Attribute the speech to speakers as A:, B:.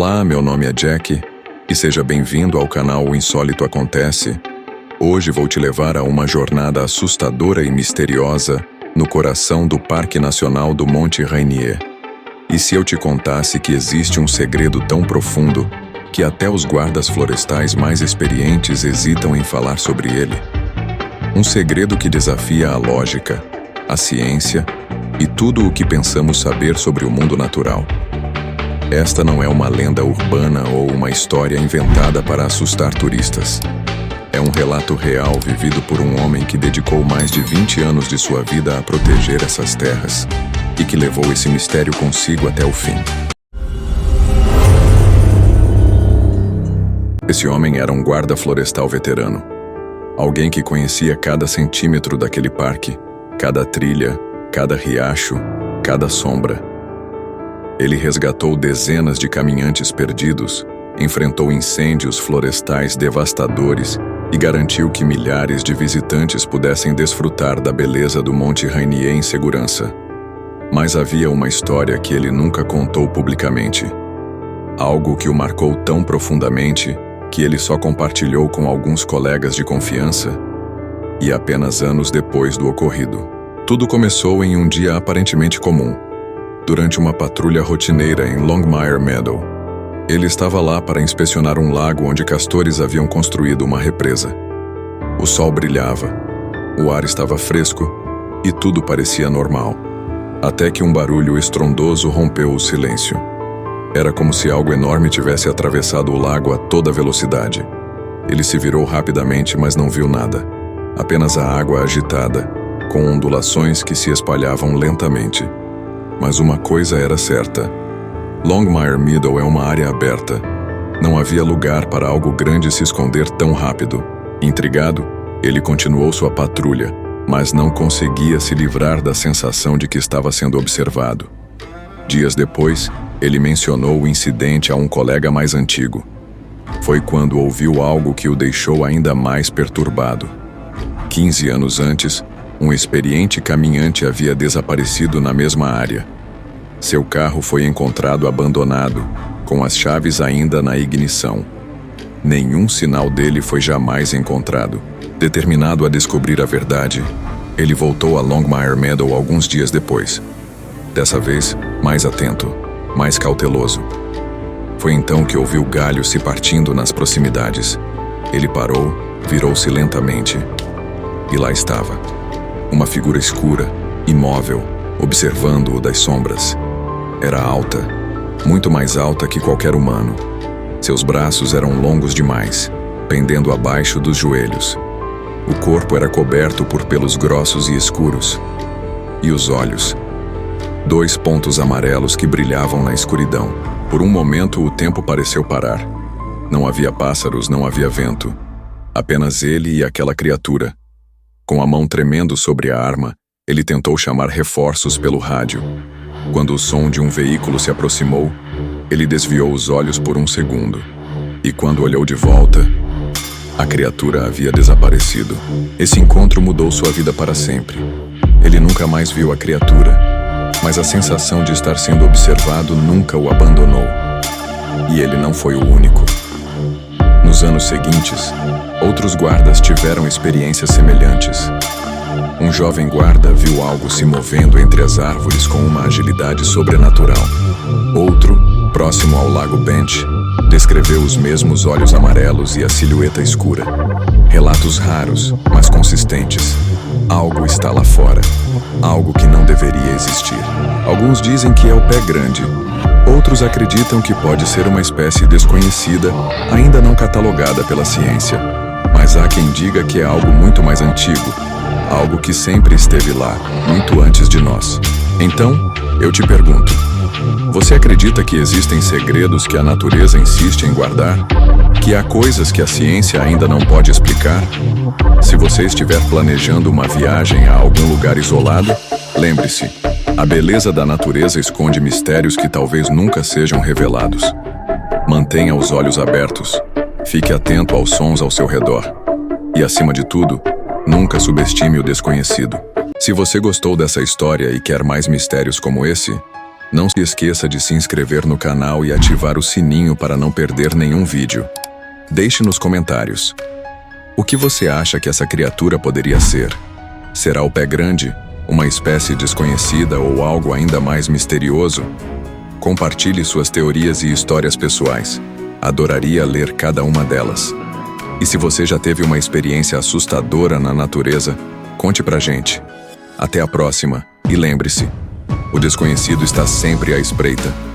A: Olá, meu nome é Jack e seja bem-vindo ao canal O Insólito Acontece. Hoje vou te levar a uma jornada assustadora e misteriosa no coração do Parque Nacional do Monte Rainier. E se eu te contasse que existe um segredo tão profundo que até os guardas florestais mais experientes hesitam em falar sobre ele? Um segredo que desafia a lógica, a ciência e tudo o que pensamos saber sobre o mundo natural. Esta não é uma lenda urbana ou uma história inventada para assustar turistas. É um relato real vivido por um homem que dedicou mais de 20 anos de sua vida a proteger essas terras e que levou esse mistério consigo até o fim. Esse homem era um guarda florestal veterano. Alguém que conhecia cada centímetro daquele parque, cada trilha, cada riacho, cada sombra. Ele resgatou dezenas de caminhantes perdidos, enfrentou incêndios florestais devastadores e garantiu que milhares de visitantes pudessem desfrutar da beleza do Monte Rainier em segurança. Mas havia uma história que ele nunca contou publicamente. Algo que o marcou tão profundamente que ele só compartilhou com alguns colegas de confiança e apenas anos depois do ocorrido. Tudo começou em um dia aparentemente comum, durante uma patrulha rotineira em Longmire Meadow. Ele estava lá para inspecionar um lago onde castores haviam construído uma represa. O sol brilhava, o ar estava fresco e tudo parecia normal, até que um barulho estrondoso rompeu o silêncio. Era como se algo enorme tivesse atravessado o lago a toda velocidade. Ele se virou rapidamente, mas não viu nada. Apenas a água agitada, com ondulações que se espalhavam lentamente. Mas uma coisa era certa. Longmire Meadow é uma área aberta. Não havia lugar para algo grande se esconder tão rápido. Intrigado, ele continuou sua patrulha, mas não conseguia se livrar da sensação de que estava sendo observado. Dias depois, ele mencionou o incidente a um colega mais antigo. Foi quando ouviu algo que o deixou ainda mais perturbado. 15 anos antes, um experiente caminhante havia desaparecido na mesma área. Seu carro foi encontrado abandonado, com as chaves ainda na ignição. Nenhum sinal dele foi jamais encontrado. Determinado a descobrir a verdade, ele voltou a Longmire Meadow alguns dias depois. Dessa vez, mais atento, mais cauteloso. Foi então que ouviu galhos se partindo nas proximidades. Ele parou, virou-se lentamente. E lá estava. Uma figura escura, imóvel, observando-o das sombras. Era alta, muito mais alta que qualquer humano. Seus braços eram longos demais, pendendo abaixo dos joelhos. O corpo era coberto por pelos grossos e escuros. E os olhos? 2 pontos amarelos que brilhavam na escuridão. Por um momento o tempo pareceu parar. Não havia pássaros, não havia vento. Apenas ele e aquela criatura. Com a mão tremendo sobre a arma, ele tentou chamar reforços pelo rádio. Quando o som de um veículo se aproximou, ele desviou os olhos por um segundo. E quando olhou de volta, a criatura havia desaparecido. Esse encontro mudou sua vida para sempre. Ele nunca mais viu a criatura, mas a sensação de estar sendo observado nunca o abandonou. E ele não foi o único. Nos anos seguintes, outros guardas tiveram experiências semelhantes. Um jovem guarda viu algo se movendo entre as árvores com uma agilidade sobrenatural. Outro, próximo ao Lago Bench, descreveu os mesmos olhos amarelos e a silhueta escura. Relatos raros, mas consistentes. Algo está lá fora. Algo que não deveria existir. Alguns dizem que é o pé grande. Outros acreditam que pode ser uma espécie desconhecida, ainda não catalogada pela ciência. Mas há quem diga que é algo muito mais antigo. Algo que sempre esteve lá, muito antes de nós. Então, eu te pergunto, você acredita que existem segredos que a natureza insiste em guardar? Que há coisas que a ciência ainda não pode explicar? Se você estiver planejando uma viagem a algum lugar isolado, lembre-se, a beleza da natureza esconde mistérios que talvez nunca sejam revelados. Mantenha os olhos abertos, fique atento aos sons ao seu redor. E acima de tudo, nunca subestime o desconhecido. Se você gostou dessa história e quer mais mistérios como esse, Não se esqueça de se inscrever no canal e ativar o sininho para não perder nenhum vídeo. Deixe nos comentários. O que você acha que essa criatura poderia ser? Será o pé grande, uma espécie desconhecida ou algo ainda mais misterioso? Compartilhe suas teorias e histórias pessoais. Adoraria ler cada uma delas. E se você já teve uma experiência assustadora na natureza, conte pra gente. Até a próxima, e lembre-se, o desconhecido está sempre à espreita.